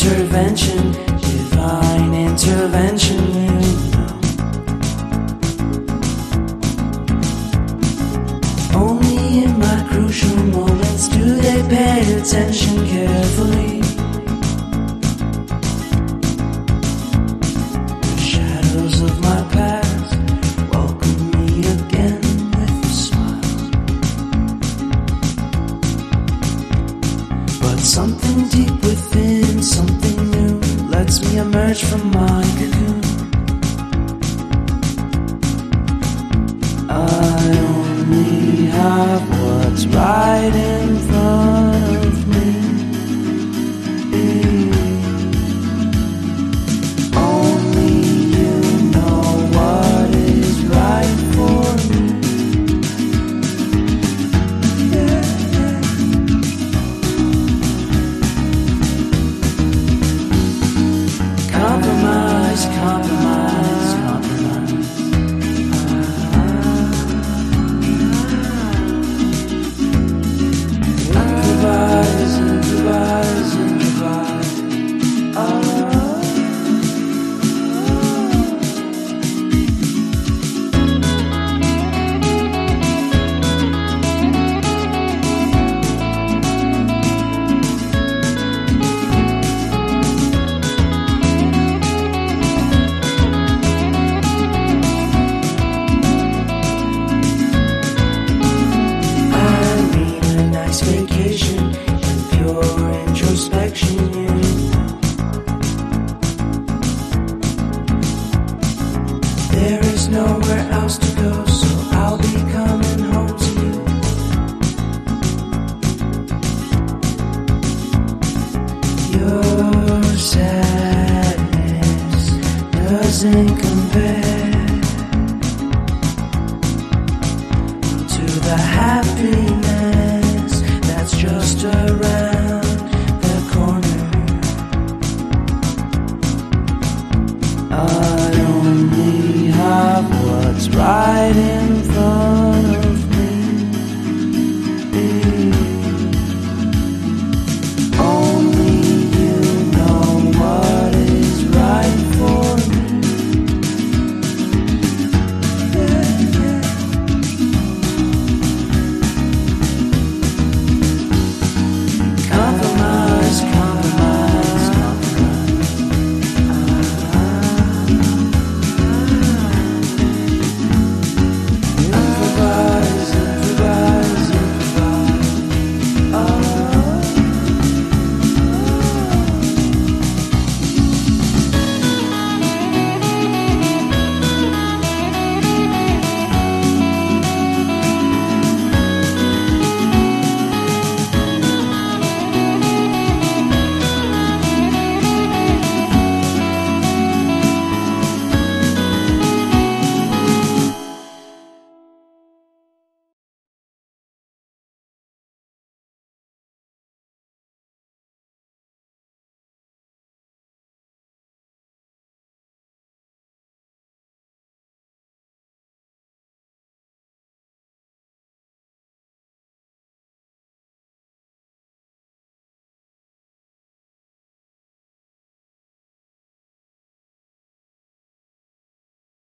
intervention, divine intervention, you know. Only in my crucial moments do they pay attention carefully. The shadows of my past welcome me again with a smile. But something deep within, something new, lets me emerge from my cocoon. I only have what's right in front of me. Only you know what is right for me. Compromise, compromise, compromise. Improvise, improvise, improvise. Vacation and pure introspection, you know. There is nowhere else to go, so I'll be coming home to you. Your sadness doesn't compare to the happiness that's just around the corner. I only have what's right in front